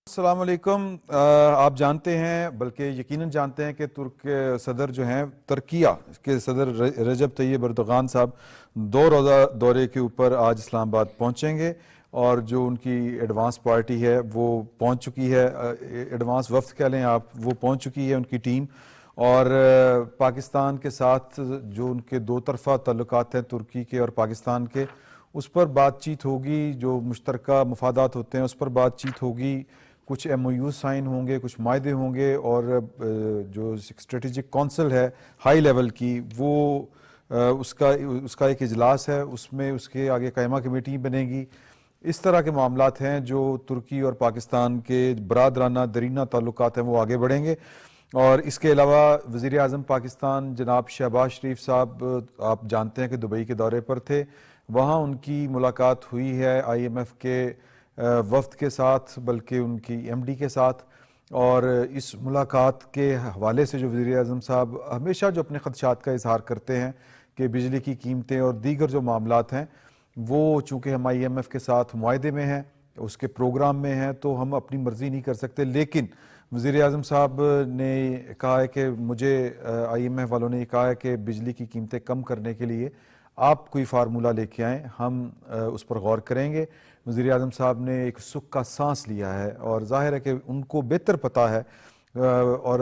السلام علیکم۔ آپ جانتے ہیں، بلکہ یقیناً جانتے ہیں کہ ترک صدر جو ہیں، ترکیہ کے صدر رجب طیب اردوغان صاحب 2 روزہ دورے کے اوپر آج اسلام آباد پہنچیں گے، اور جو ان کی ایڈوانس پارٹی ہے وہ پہنچ چکی ہے، ایڈوانس وفد کہہ لیں آپ، وہ پہنچ چکی ہے ان کی ٹیم، اور پاکستان کے ساتھ جو ان کے دو طرفہ تعلقات ہیں ترکی کے اور پاکستان کے، اس پر بات چیت ہوگی، جو مشترکہ مفادات ہوتے ہیں اس پر بات چیت ہوگی، کچھ ایم او یو سائن ہوں گے، کچھ معاہدے ہوں گے، اور جو اسٹریٹجک کونسل ہے ہائی لیول کی، وہ اس کا ایک اجلاس ہے، اس میں اس کے آگے قائمہ کمیٹی بنے گی۔ اس طرح کے معاملات ہیں جو ترکی اور پاکستان کے برادرانہ درینہ تعلقات ہیں، وہ آگے بڑھیں گے۔ اور اس کے علاوہ وزیر اعظم پاکستان جناب شہباز شریف صاحب، آپ جانتے ہیں کہ دبئی کے دورے پر تھے، وہاں ان کی ملاقات ہوئی ہے آئی ایم ایف کے وفد کے ساتھ، بلکہ ان کی ایم ڈی کے ساتھ، اور اس ملاقات کے حوالے سے جو وزیر اعظم صاحب ہمیشہ جو اپنے خدشات کا اظہار کرتے ہیں کہ بجلی کی قیمتیں اور دیگر جو معاملات ہیں، وہ چونکہ ہم آئی ایم ایف کے ساتھ معاہدے میں ہیں، اس کے پروگرام میں ہیں، تو ہم اپنی مرضی نہیں کر سکتے، لیکن وزیر اعظم صاحب نے کہا ہے کہ مجھے آئی ایم ایف والوں نے یہ کہا ہے کہ بجلی کی قیمتیں کم کرنے کے لیے آپ کوئی فارمولہ لے کے آئیں، ہم اس پر غور کریں گے۔ وزیر اعظم صاحب نے ایک سکھ کا سانس لیا ہے، اور ظاہر ہے کہ ان کو بہتر پتہ ہے اور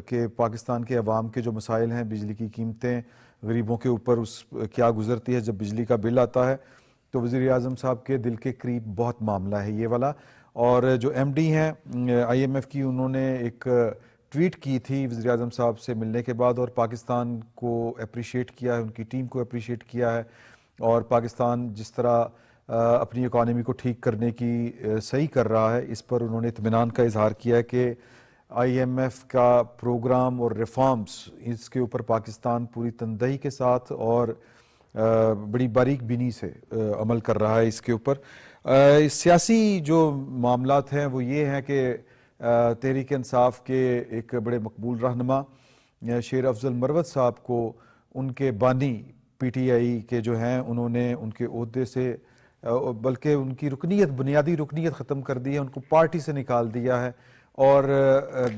کہ پاکستان کے عوام کے جو مسائل ہیں، بجلی کی قیمتیں، غریبوں کے اوپر کیا گزرتی ہے جب بجلی کا بل آتا ہے، تو وزیر اعظم صاحب کے دل کے قریب بہت معاملہ ہے یہ والا۔ اور جو ایم ڈی ہیں آئی ایم ایف کی، انہوں نے ایک ٹویٹ کی تھی وزیر اعظم صاحب سے ملنے کے بعد، اور پاکستان کو اپریشیٹ کیا ہے، ان کی ٹیم کو اپریشیٹ کیا ہے، اور پاکستان جس طرح اپنی اکانومی کو ٹھیک کرنے کی صحیح کر رہا ہے، اس پر انہوں نے اطمینان کا اظہار کیا ہے کہ آئی ایم ایف کا پروگرام اور ریفارمز، اس کے اوپر پاکستان پوری تندہی کے ساتھ اور بڑی باریک بینی سے عمل کر رہا ہے اس کے اوپر۔ سیاسی جو معاملات ہیں وہ یہ ہیں کہ تحریک انصاف کے ایک بڑے مقبول رہنما شیر افضل مروت صاحب کو ان کے بانی پی ٹی آئی کے جو ہیں، انہوں نے ان کے عہدے سے، بلکہ ان کی رکنیت، بنیادی رکنیت ختم کر دی ہے، ان کو پارٹی سے نکال دیا ہے، اور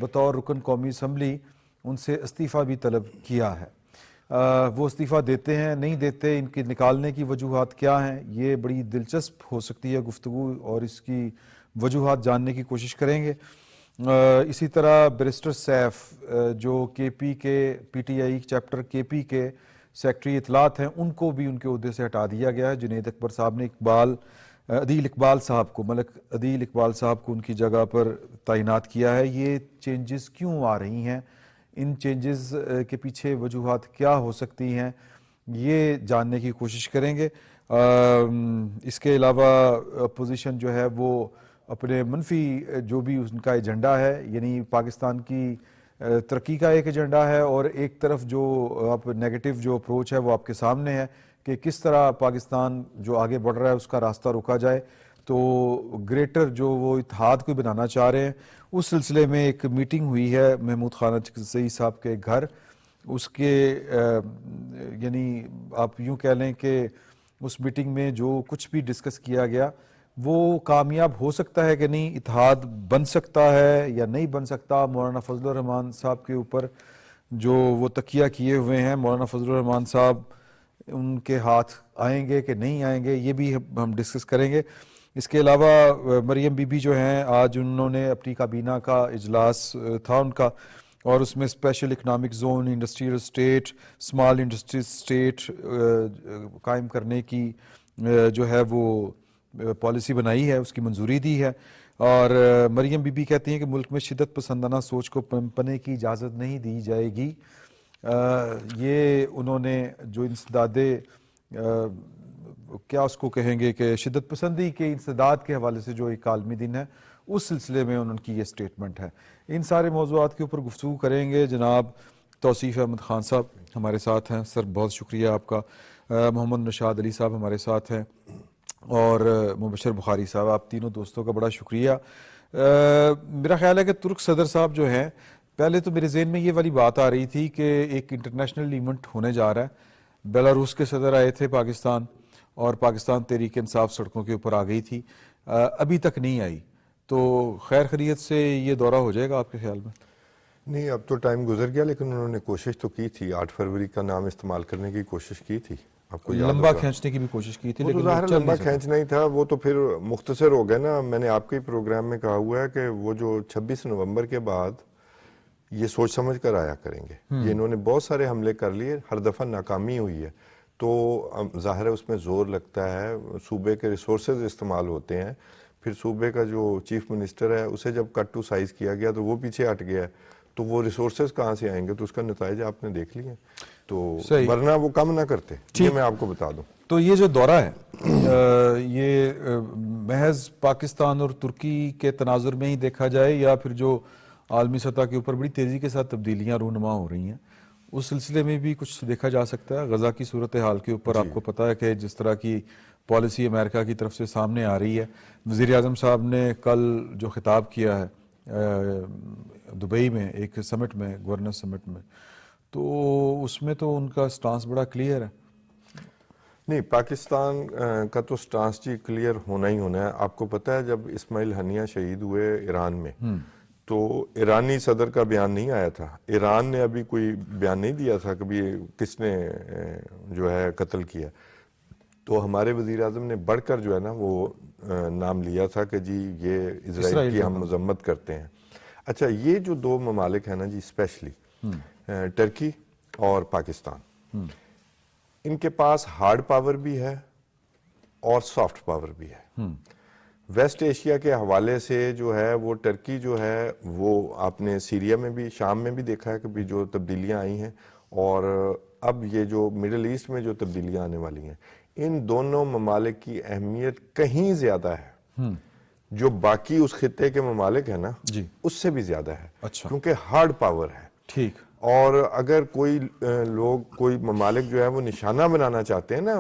بطور رکن قومی اسمبلی ان سے استعفیٰ بھی طلب کیا ہے۔ وہ استعفیٰ دیتے ہیں نہیں دیتے، ان کے نکالنے کی وجوہات کیا ہیں، یہ بڑی دلچسپ ہو سکتی ہے گفتگو، اور اس کی وجوہات جاننے کی کوشش کریں گے۔ اسی طرح بیرسٹر سیف جو کے پی کے پی ٹی آئی چیپٹر کے پی کے سیکرٹری اطلاعات ہیں، ان کو بھی ان کے عہدے سے ہٹا دیا گیا ہے۔ جنید اکبر صاحب نے عدیل اقبال صاحب کو، ملک عدیل اقبال صاحب کو ان کی جگہ پر تعینات کیا ہے۔ یہ چینجز کیوں آ رہی ہیں، ان چینجز کے پیچھے وجوہات کیا ہو سکتی ہیں، یہ جاننے کی کوشش کریں گے۔ اس کے علاوہ اپوزیشن جو ہے وہ اپنے منفی جو بھی ان کا ایجنڈا ہے، یعنی پاکستان کی ترقی کا ایک ایجنڈا ہے، اور ایک طرف جو آپ نیگیٹو جو اپروچ ہے وہ آپ کے سامنے ہے کہ کس طرح پاکستان جو آگے بڑھ رہا ہے اس کا راستہ روکا جائے، تو گریٹر جو وہ اتحاد کو بنانا چاہ رہے ہیں، اس سلسلے میں ایک میٹنگ ہوئی ہے محمود خانہ چکزئی صاحب کے گھر، اس کے یعنی آپ یوں کہہ لیں کہ اس میٹنگ میں جو کچھ بھی ڈسکس کیا گیا وہ کامیاب ہو سکتا ہے کہ نہیں، اتحاد بن سکتا ہے یا نہیں بن سکتا۔ مولانا فضل الرحمان صاحب کے اوپر جو وہ تکیہ کیے ہوئے ہیں، مولانا فضل الرحمان صاحب ان کے ہاتھ آئیں گے کہ نہیں آئیں گے، یہ بھی ہم ڈسکس کریں گے۔ اس کے علاوہ مریم بی بی جو ہیں، آج انہوں نے اپنی کابینہ کا اجلاس تھا ان کا، اور اس میں special economic zone, industrial estate, small industry state قائم کرنے کی جو ہے وہ پالیسی بنائی ہے، اس کی منظوری دی ہے۔ اور مریم بی بی کہتی ہیں کہ ملک میں شدت پسندانہ سوچ کو پنپنے کی اجازت نہیں دی جائے گی۔ یہ انہوں نے جو انسداد کیا اس کو کہیں گے کہ شدت پسندی کے انسداد کے حوالے سے جو ایک عالمی دن ہے، اس سلسلے میں ان کی یہ سٹیٹمنٹ ہے۔ ان سارے موضوعات کے اوپر گفتگو کریں گے۔ جناب توصیف احمد خان صاحب ہمارے ساتھ ہیں، سر بہت شکریہ آپ کا۔ محمد نشاد علی صاحب ہمارے ساتھ ہیں، اور مبشر بخاری صاحب، آپ تینوں دوستوں کا بڑا شکریہ۔ میرا خیال ہے کہ ترک صدر صاحب جو ہیں، پہلے تو میرے ذہن میں یہ والی بات آ رہی تھی کہ ایک انٹرنیشنل ایونٹ ہونے جا رہا ہے، بیلاروس کے صدر آئے تھے پاکستان، اور پاکستان تحریک انصاف سڑکوں کے اوپر آ گئی تھی، ابھی تک نہیں آئی، تو خیر خیریت سے یہ دورہ ہو جائے گا آپ کے خیال میں؟ نہیں، اب تو ٹائم گزر گیا، لیکن انہوں نے کوشش تو کی تھی، 8 فروری کا نام استعمال کرنے کی کوشش کی تھی، آپ کو یاد لمبا ہوگا۔ کھینچنے کی بھی کوشش کی تھی وہ تو لیکن ظاہر چل لمبا نہیں سکا۔ کھینچ نہیں تھا، وہ تو پھر مختصر ہو گیا نا۔ میں نے آپ کے پروگرام میں کہا ہوا ہے کہ وہ جو 26 نومبر کے بعد یہ سوچ سمجھ کر آیا کریں گے۔ یہ انہوں نے بہت سارے حملے کر لیے، ہر دفعہ ناکامی ہوئی ہے، تو ظاہر ہے اس میں زور لگتا ہے، صوبے کے ریسورسز استعمال ہوتے ہیں، پھر صوبے کا جو چیف منسٹر ہے اسے جب کٹ ٹو سائز کیا گیا تو وہ پیچھے ہٹ گیا، تو وہ ریسورسز کہاں سے آئیں گے؟ تو اس کا نتائج آپ نے دیکھ لیے، تو صحیح۔ ورنہ وہ کم نہ کرتے، یہ میں آپ کو بتا دوں۔ تو یہ جو دورہ ہے یہ محض پاکستان اور ترکی کے تناظر میں ہی دیکھا جائے یا پھر جو عالمی سطح کے اوپر بڑی تیزی کے ساتھ تبدیلیاں رونما ہو رہی ہیں اس سلسلے میں بھی کچھ دیکھا جا سکتا ہے؟ غزہ کی صورتحال کے اوپر آپ کو پتہ ہے کہ جس طرح کی پالیسی امریکہ کی طرف سے سامنے آ رہی ہے، وزیر اعظم صاحب نے کل جو خطاب کیا ہے دبئی میں ایک سمٹ میں، گورنر سمٹ میں، تو اس میں تو ان کا سٹانس بڑا کلیئر ہے۔ نہیں، پاکستان کا تو سٹانس جی کلیئر ہونا ہی ہونا ہے۔ آپ کو پتہ ہے جب اسماعیل ہنیہ شہید ہوئے ایران میں، تو ایرانی صدر کا بیان نہیں آیا تھا، ایران نے ابھی کوئی بیان نہیں دیا تھا کبھی کس نے جو ہے قتل کیا، تو ہمارے وزیر اعظم نے بڑھ کر جو ہے نا وہ نام لیا تھا کہ جی یہ اسرائیل کی ہم مذمت کرتے ہیں۔ اچھا، یہ جو دو ممالک ہیں نا جی، اسپیشلی ٹرکی اور پاکستان، ان کے پاس ہارڈ پاور بھی ہے اور سافٹ پاور بھی ہے۔ ویسٹ ایشیا کے حوالے سے جو ہے وہ ٹرکی جو ہے وہ آپ نے سیریا میں بھی، شام میں بھی دیکھا ہے کہ بھی جو تبدیلیاں آئی ہیں، اور اب یہ جو مڈل ایسٹ میں جو تبدیلیاں آنے والی ہیں، ان دونوں ممالک کی اہمیت کہیں زیادہ ہے، جو باقی اس خطے کے ممالک ہیں نا اس سے بھی زیادہ ہے، کیونکہ ہارڈ پاور ہے۔ ٹھیک۔ اور اگر کوئی لوگ، کوئی ممالک جو ہے وہ نشانہ بنانا چاہتے ہیں نا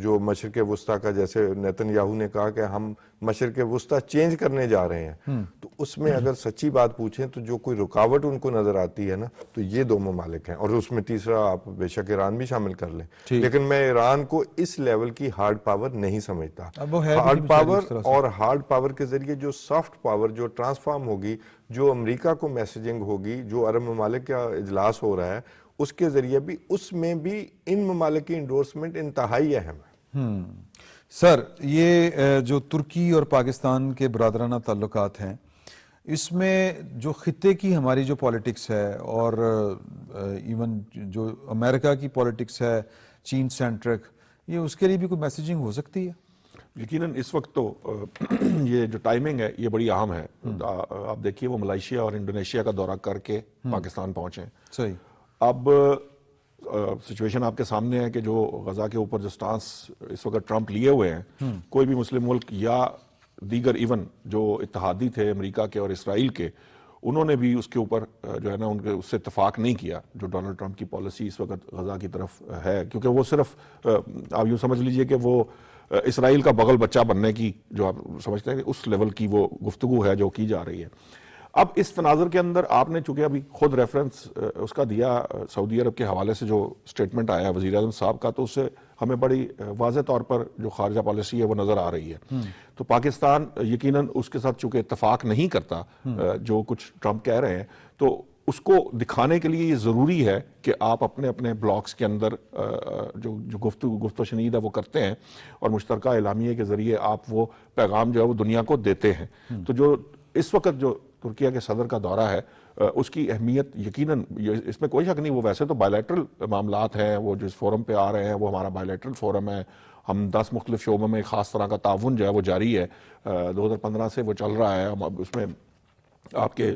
جو مشرق وسطیٰ کا، جیسے نیتن یاہو نے کہا کہ ہم مشرق وسطیٰ چینج کرنے جا رہے ہیں، تو اس میں اگر سچی بات پوچھیں تو جو کوئی رکاوٹ ان کو نظر آتی ہے نا تو یہ دو ممالک ہیں، اور اس میں تیسرا آپ بے شک ایران بھی شامل کر لیں، لیکن میں ایران کو اس لیول کی ہارڈ پاور نہیں سمجھتا۔ ہارڈ پاور اور ہارڈ پاور کے ذریعے جو سافٹ پاور جو ٹرانسفارم ہوگی، جو امریکہ کو میسیجنگ ہوگی، جو عرب ممالک کا اجلاس ہو رہا ہے اس کے ذریعے بھی، اس میں بھی ان ممالک کی انڈورسمنٹ انتہائی اہم ہے۔ سر، یہ جو ترکی اور پاکستان کے برادرانہ تعلقات ہیں، اس میں جو خطے کی ہماری جو پالیٹکس ہے اور ایون جو امریکہ کی پالیٹکس ہے چین سینٹرک، یہ اس کے لیے بھی کوئی میسیجنگ ہو سکتی ہے؟ یقیناً اس وقت تو یہ جو ٹائمنگ ہے یہ بڑی اہم ہے۔ آپ دیکھیے وہ ملائیشیا اور انڈونیشیا کا دورہ کر کے پاکستان پہنچے ہیں۔ صحیح۔ اب سچویشن آپ کے سامنے ہے کہ جو غزہ کے اوپر جو سٹانس اس وقت ٹرمپ لیے ہوئے ہیں، کوئی بھی مسلم ملک یا دیگر ایون جو اتحادی تھے امریکہ کے اور اسرائیل کے، انہوں نے بھی اس کے اوپر جو ہے نا ان کے اس سے اتفاق نہیں کیا جو ڈونلڈ ٹرمپ کی پالیسی اس وقت غزہ کی طرف ہے، کیونکہ وہ صرف آپ یوں سمجھ لیجئے کہ وہ اسرائیل کا بغل بچہ بننے کی جو آپ سمجھتے ہیں کہ اس لیول کی وہ گفتگو ہے جو کی جا رہی ہے۔ اب اس تناظر کے اندر آپ نے چونکہ ابھی خود ریفرنس اس کا دیا سعودی عرب کے حوالے سے جو سٹیٹمنٹ آیا وزیر اعظم صاحب کا، تو اس سے ہمیں بڑی واضح طور پر جو خارجہ پالیسی ہے وہ نظر آ رہی ہے۔ تو پاکستان یقیناً اس کے ساتھ چونکہ اتفاق نہیں کرتا جو کچھ ٹرمپ کہہ رہے ہیں، تو اس کو دکھانے کے لیے یہ ضروری ہے کہ آپ اپنے اپنے بلاکس کے اندر جو گفت و شنید ہے وہ کرتے ہیں، اور مشترکہ اعلامیے کے ذریعے آپ وہ پیغام جو ہے وہ دنیا کو دیتے ہیں۔ تو جو اس وقت جو ترکیہ کے صدر کا دورہ ہے اس کی اہمیت یقیناً، اس میں کوئی شک نہیں، وہ ویسے تو بائیلیٹرل معاملات ہیں، وہ جو اس فورم پہ آ رہے ہیں وہ ہمارا بائیلیٹرل فورم ہے، ہم 10 مختلف شعبوں میں خاص طرح کا تعاون جو ہے وہ جاری ہے، 2015 سے وہ چل رہا ہے۔ اس میں آپ کے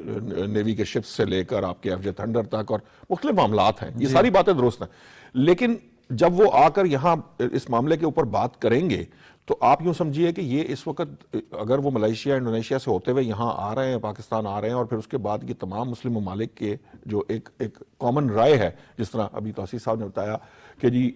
نیوی کے شپس سے لے کر آپ کے ایف جے تھنڈر تک اور مختلف معاملات ہیں، یہ ساری باتیں درست ہیں، لیکن جب وہ آ کر یہاں اس معاملے کے اوپر بات کریں گے تو آپ یوں سمجھیے کہ یہ اس وقت اگر وہ ملائیشیا انڈونیشیا سے ہوتے ہوئے یہاں آ رہے ہیں، پاکستان آ رہے ہیں، اور پھر اس کے بعد یہ تمام مسلم ممالک کے جو ایک کامن رائے ہے، جس طرح ابھی توسیع صاحب نے بتایا کہ جی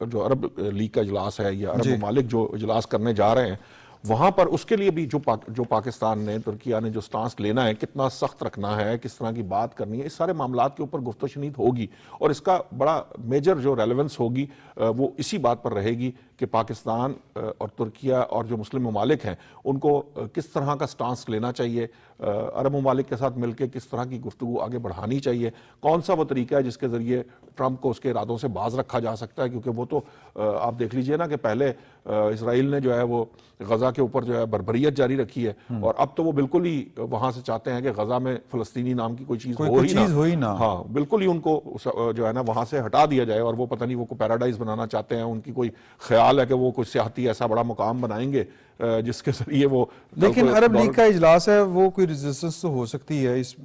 جو عرب لیگ کا اجلاس ہے یا عرب ممالک جو اجلاس کرنے جا رہے ہیں، وہاں پر اس کے لیے بھی جو پاکستان نے ترکیہ نے جو سٹانس لینا ہے, کتنا سخت رکھنا ہے, کس طرح کی بات کرنی ہے, اس سارے معاملات کے اوپر گفت و شنید ہوگی, اور اس کا بڑا میجر جو ریلیونس ہوگی وہ اسی بات پر رہے گی کہ پاکستان اور ترکیہ اور جو مسلم ممالک ہیں ان کو کس طرح کا سٹانس لینا چاہیے, عرب ممالک کے ساتھ مل کے کس طرح کی گفتگو آگے بڑھانی چاہیے, کون سا وہ طریقہ ہے جس کے ذریعے ٹرمپ کو اس کے ارادوں سے باز رکھا جا سکتا ہے, کیونکہ وہ تو آپ دیکھ لیجئے نا کہ پہلے اسرائیل نے جو ہے وہ غزہ کے اوپر جو ہے بربریت جاری رکھی ہے, اور اب تو وہ بالکل ہی وہاں سے چاہتے ہیں کہ غزہ میں فلسطینی نام کی کوئی چیز ہو ہی نہ, ہاں بالکل ہی ان کو جو ہے نا وہاں سے ہٹا دیا جائے, اور وہ پتہ نہیں وہ کو پیراڈائز بنانا چاہتے ہیں, ان کی کوئی خیال ہے کہ وہ کوئی سیاحتی ایسا بڑا مقام بنائیں گے جس کے ذریعے وہ, لیکن عرب لیگ کا اجلاس ہے, وہ کوئی ریزسٹنس تو ہو سکتی ہے, اس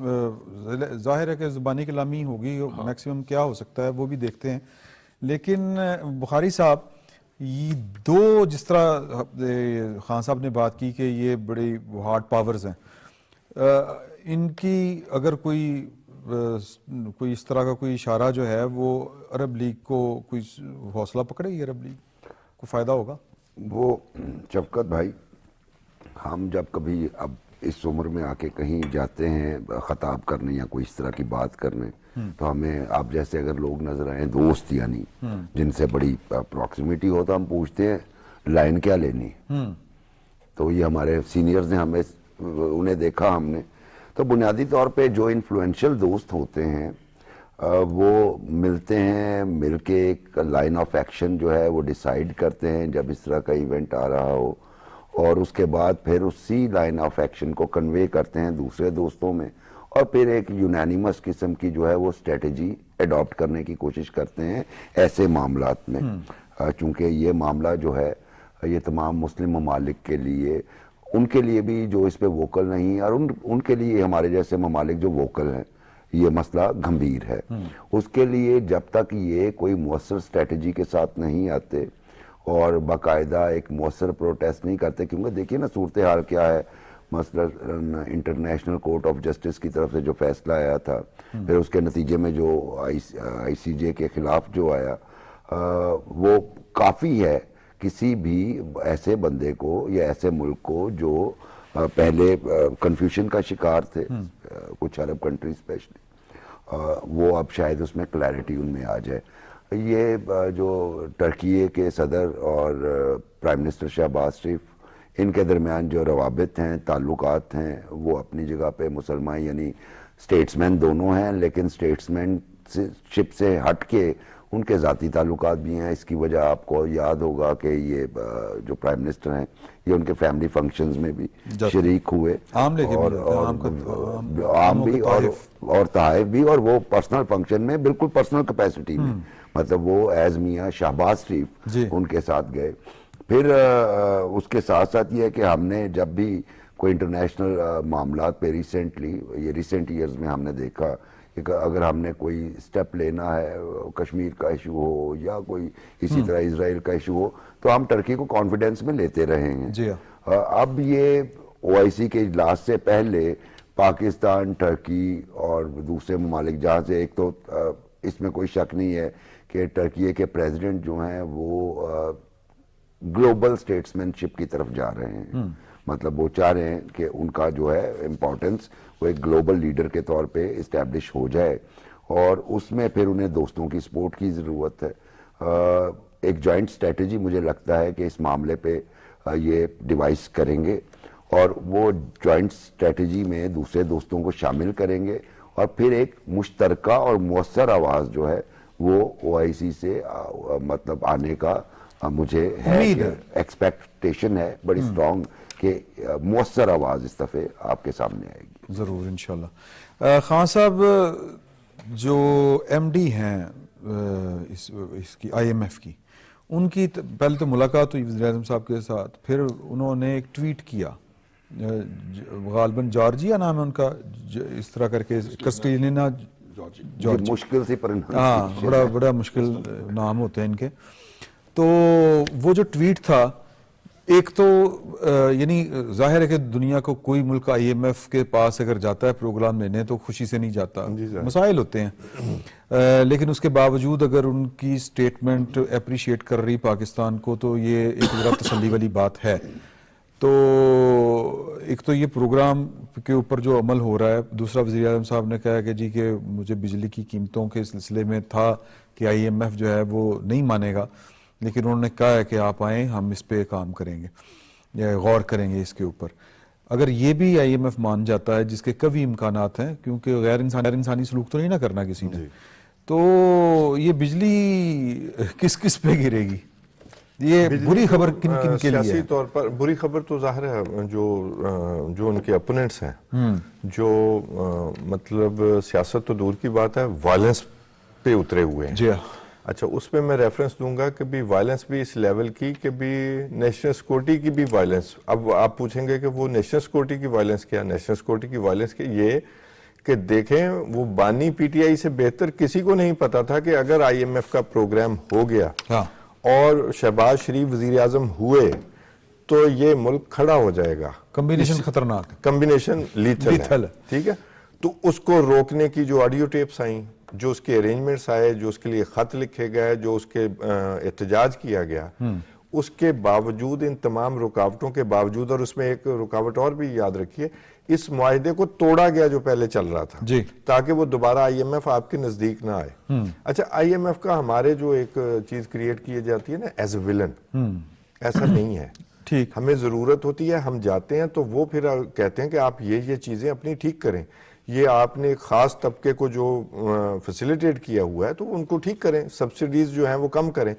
ظاہر ہے کہ زبانی کلامی ہوگی, میکسیمم کیا ہو سکتا ہے وہ بھی دیکھتے ہیں. لیکن بخاری صاحب, یہ دو جس طرح خان صاحب نے بات کی کہ یہ بڑی ہارڈ پاورز ہیں, ان کی اگر کوئی اس طرح کا کوئی اشارہ جو ہے وہ عرب لیگ کو کوئی حوصلہ پکڑے گی, عرب لیگ کو فائدہ ہوگا؟ وہ شفقت بھائی, ہم جب کبھی اب اس عمر میں آ کے کہیں جاتے ہیں خطاب کرنے یا کوئی اس طرح کی بات کرنے, تو ہمیں آپ جیسے اگر لوگ نظر آئیں, دوست یعنی جن سے بڑی پروکسیمیٹی ہو, تو ہم پوچھتے ہیں لائن کیا لینی, تو یہ ہمارے سینئرز نے ہمیں انہیں دیکھا ہم نے, تو بنیادی طور پہ جو انفلوئنشل دوست ہوتے ہیں وہ ملتے ہیں, مل کے ایک لائن آف ایکشن جو ہے وہ ڈیسائیڈ کرتے ہیں جب اس طرح کا ایونٹ آ رہا ہو, اور اس کے بعد پھر اسی لائن آف ایکشن کو کنوے کرتے ہیں دوسرے دوستوں میں, اور پھر ایک یونینیمس قسم کی جو ہے وہ اسٹریٹجی اڈاپٹ کرنے کی کوشش کرتے ہیں ایسے معاملات میں. چونکہ یہ معاملہ جو ہے یہ تمام مسلم ممالک کے لیے, ان کے لیے بھی جو اس پہ ووکل نہیں, اور ان کے لیے ہمارے جیسے ممالک جو ووکل ہیں, یہ مسئلہ گھمبیر ہے. اس کے لیے جب تک یہ کوئی مؤثر اسٹریٹجی کے ساتھ نہیں آتے اور باقاعدہ ایک مؤثر پروٹیسٹ نہیں کرتے, کیونکہ دیکھیے نا صورتحال کیا ہے, مثلا انٹرنیشنل کورٹ آف جسٹس کی طرف سے جو فیصلہ آیا تھا, پھر اس کے نتیجے میں جو آئی سی جے کے خلاف جو آیا, وہ کافی ہے کسی بھی ایسے بندے کو یا ایسے ملک کو جو پہلے کنفیوژن کا شکار تھے, کچھ عرب کنٹری اسپیشلی, وہ اب شاید اس میں کلیئرٹی ان میں آ جائے. یہ جو ٹرکی کے صدر اور پرائم منسٹر شہباز شریف, ان کے درمیان جو روابط ہیں, تعلقات ہیں, وہ اپنی جگہ پہ مسلمان یعنی اسٹیٹس مین دونوں ہیں, لیکن اسٹیٹس مین شپ سے ہٹ کے ان کے ذاتی تعلقات بھی ہیں. اس کی وجہ آپ کو یاد ہوگا کہ یہ جو پرائم منسٹر ہیں یہ ان کے فیملی فنکشنز میں بھی شریک ہوئے, عام بھی اور تحائف بھی, اور وہ پرسنل فنکشن میں بالکل پرسنل کیپیسٹی میں, مطلب وہ ایز میاں شہباز شریف ان کے ساتھ گئے. پھر اس کے ساتھ ساتھ یہ ہے کہ ہم نے جب بھی کوئی انٹرنیشنل معاملات پہ ریسنٹ ایئرز میں ہم نے دیکھا کہ اگر ہم نے کوئی سٹیپ لینا ہے, کشمیر کا ایشو ہو یا کوئی اسی طرح اسرائیل کا ایشو ہو, تو ہم ٹرکی کو کانفیڈنس میں لیتے رہے ہیں. اب یہ او آئی سی کے اجلاس سے پہلے پاکستان, ٹرکی اور دوسرے ممالک, جہاں سے ایک تو اس میں کوئی شک نہیں ہے کہ ٹرکی کے پریزیڈنٹ جو ہیں وہ گلوبل اسٹیٹسمین شپ کی طرف جا رہے ہیں, مطلب وہ چاہ رہے ہیں کہ ان کا جو ہے امپورٹنس وہ ایک گلوبل لیڈر کے طور پہ اسٹیبلش ہو جائے, اور اس میں پھر انہیں دوستوں کی سپورٹ کی ضرورت ہے. ایک جوائنٹ اسٹریٹجی مجھے لگتا ہے کہ اس معاملے پہ یہ ڈیوائس کریں گے, اور وہ جوائنٹ اسٹریٹجی میں دوسرے دوستوں کو شامل کریں گے, اور پھر ایک مشترکہ اور مؤثر آواز جو ہے وہ او آئی سی سے مطلب آنے کا مجھے ایکسپیکٹیشن ہے بڑی اسٹرانگ کہ مؤثر آواز اس دفعہ آپ کے سامنے آئے گی. ضرور انشاءاللہ. خان صاحب, جو ایم ڈی ہیں اس کی آئی ایم ایف کی, ان کی پہلے تو ملاقات ہوئی وزیر اعظم صاحب کے ساتھ, پھر انہوں نے ایک ٹویٹ کیا, غالباً جارجیا نام ہے ان کا, اس طرح کر کے کرسٹیلینا جارجیا, مشکل سے ہاں بڑا مشکل نام ہوتے ہیں ان کے. تو وہ جو ٹویٹ تھا, ایک تو یعنی ظاہر ہے کہ دنیا کو کوئی ملک آئی ایم ایف کے پاس اگر جاتا ہے پروگرام لینے تو خوشی سے نہیں جاتا, مسائل ہوتے ہیں, لیکن اس کے باوجود اگر ان کی سٹیٹمنٹ اپریشیٹ کر رہی پاکستان کو, تو یہ ایک ذرا تسلی والی بات ہے. تو ایک تو یہ پروگرام کے اوپر جو عمل ہو رہا ہے, دوسرا وزیر اعظم صاحب نے کہا کہ جی کہ مجھے بجلی کی قیمتوں کے سلسلے میں تھا کہ آئی ایم ایف جو ہے وہ نہیں مانے گا, لیکن انہوں نے کہا ہے کہ آپ آئیں, ہم اس پہ کام کریں گے یا غور کریں گے اس کے اوپر. اگر یہ بھی آئی ایم ایف مان جاتا ہے, جس کے قوی امکانات ہیں, کیونکہ غیر انسانی سلوک تو نہیں نہ کرنا کسی نے, تو یہ بجلی کس کس پہ گرے گی؟ یہ بری خبر کن کن کے لیے سیاسی ہے؟ طور پر بری خبر تو ظاہر ہے جو ان کے اپوننٹس ہیں, جو مطلب سیاست تو دور کی بات ہے, وائلنس پہ اترے ہوئے ہیں. جی ہاں, اچھا, اس پہ میں ریفرنس دوں گا کہ بھی وائلنس بھی اس لیول کی کہ بھی نیشنل سیکورٹی کی بھی وائلنس. اب آپ پوچھیں گے کہ وہ نیشنل سیکورٹی کی وائلنس کیا؟ نیشنل سیکورٹی کی وائلنس کی یہ کہ دیکھیں, وہ بانی پی ٹی آئی سے بہتر کسی کو نہیں پتا تھا کہ اگر آئی ایم ایف کا پروگرام ہو گیا اور شہباز شریف وزیر اعظم ہوئے تو یہ ملک کھڑا ہو جائے گا. کمبینیشن خطرناک, کمبینیشن لیتھل ہے, ٹھیک ہے. تو اس کو روکنے کی جو آڈیو ٹیپس آئیں, جو اس کے ارینجمنٹس آئے, جو اس کے لیے خط لکھے گئے, جو اس کے احتجاج کیا گیا, اس کے باوجود, ان تمام رکاوٹوں کے باوجود, اور اس میں ایک رکاوٹ اور بھی یاد رکھیے, اس معاہدے کو توڑا گیا جو پہلے چل رہا تھا, جی, تاکہ وہ دوبارہ آئی ایم ایف آپ کے نزدیک نہ آئے. اچھا, آئی ایم ایف کا ہمارے جو ایک چیز کریٹ کی جاتی ہے نا ایز اے ولن, ایسا نہیں ہے. ٹھیک, ہمیں ضرورت ہوتی ہے, ہم جاتے ہیں تو وہ پھر کہتے ہیں کہ آپ یہ چیزیں اپنی ٹھیک کریں, یہ آپ نے خاص طبقے کو جو فیسیلیٹیٹ کیا ہوا ہے تو ان کو ٹھیک کریں, سبسڈیز جو ہیں وہ کم کریں.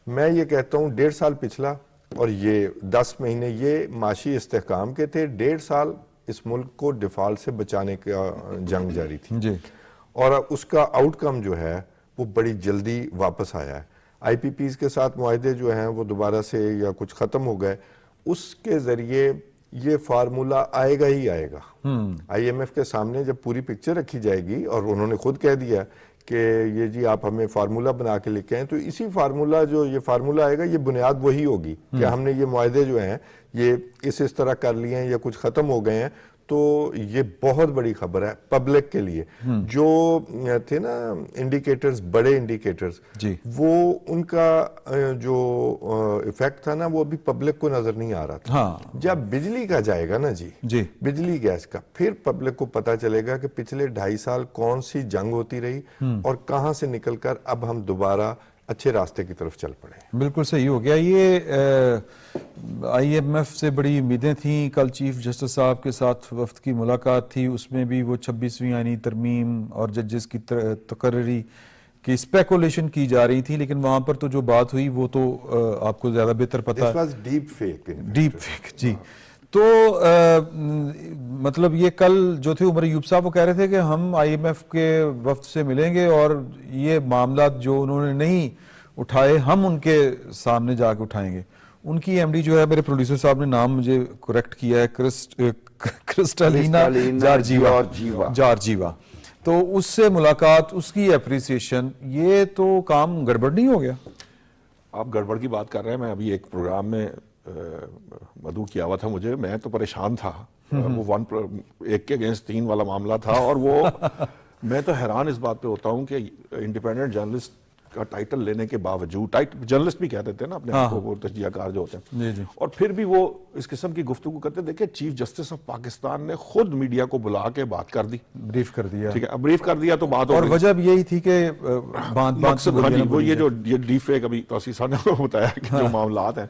میں یہ کہتا ہوں 1.5 سال پچھلا اور یہ 10 مہینے یہ معاشی استحکام کے تھے. 1.5 سال اس ملک کو ڈیفالٹ سے بچانے کا جنگ جاری تھی, جی, اور اس کا آؤٹ کم جو ہے وہ بڑی جلدی واپس آیا ہے. آئی پی پیز کے ساتھ معاہدے جو ہیں وہ دوبارہ سے یا کچھ ختم ہو گئے, اس کے ذریعے یہ فارمولا آئے گا ہی آئے گا. آئی ایم ایف کے سامنے جب پوری پکچر رکھی جائے گی, اور انہوں نے خود کہہ دیا کہ یہ جی آپ ہمیں فارمولا بنا کے لکھیں, تو اسی فارمولا جو یہ فارمولا آئے گا, یہ بنیاد وہی ہوگی کہ ہم نے یہ معاہدے جو ہیں یہ اس طرح کر لیے ہیں یا کچھ ختم ہو گئے ہیں. تو یہ بہت بڑی خبر ہے پبلک کے لیے. جو تھے نا انڈیکیٹرز, بڑے انڈیکیٹرز, جی, وہ ان کا جو ایفیکٹ تھا نا وہ ابھی پبلک کو نظر نہیں آ رہا تھا. ہاں, جب بجلی کا جائے گا نا جی, بجلی گیس کا, پھر پبلک کو پتا چلے گا کہ پچھلے 2.5 سال کون سی جنگ ہوتی رہی اور کہاں سے نکل کر اب ہم دوبارہ اچھے راستے کی طرف چل پڑے. بالکل صحیح ہو گیا. یہ آئی ایم ایف سے بڑی امیدیں تھیں. کل چیف جسٹس صاحب کے ساتھ وفد کی ملاقات تھی, اس میں بھی وہ 26ویں آئینی ترمیم اور ججز کی تقرری کی اسپیکولیشن کی جا رہی تھی, لیکن وہاں پر تو جو بات ہوئی وہ تو آپ کو زیادہ بہتر پتا ہے, ڈیپ فیک. جی. تو مطلب یہ کل جو تھے عمر ایوب صاحب وہ کہہ رہے تھے کہ ہم آئی ایم ایف کے وفد سے ملیں گے اور یہ معاملات جو انہوں نے نہیں اٹھائے ہم ان کے سامنے جا کے اٹھائیں گے. ان کی ایم ڈی جو ہے, میرے پروڈیوسر صاحب نے نام مجھے کریکٹ کیا ہے, کرسٹالینا جارجیوا. تو اس سے ملاقات, اس کی اپریسیشن, یہ تو کام گڑبڑ نہیں ہو گیا؟ آپ گڑبڑ کی بات کر رہے ہیں. میں ابھی ایک پروگرام میں مدعو کیا ہوا تھا, مجھے, میں تو پریشان تھا. وہ 1 کے اگینسٹ 3 والا معاملہ تھا, اور وہ میں تو حیران اس بات پہ ہوتا ہوں کہ انڈیپینڈنٹ جرنلسٹ کا ٹائٹل لینے کے باوجود, جرنلسٹ بھی کہہ دیتے ہیں نا اپنے آپ کو, وہ تجزیہ کار جو ہوتے ہیں, اور پھر بھی وہ اس قسم کی گفتگو کرتے ہیں. دیکھیں, چیف جسٹس آف پاکستان نے خود میڈیا کو بلا کے بات کر دی, بریف کر دیا, ٹھیک ہے, اب بریف کر دیا تو بات, اور وجہ بھی یہی تھی کہ مقصد وہ یہ جو ڈیپ فیک, ابھی توسیع صاحب نے بتایا کہ جو معاملات ہیں.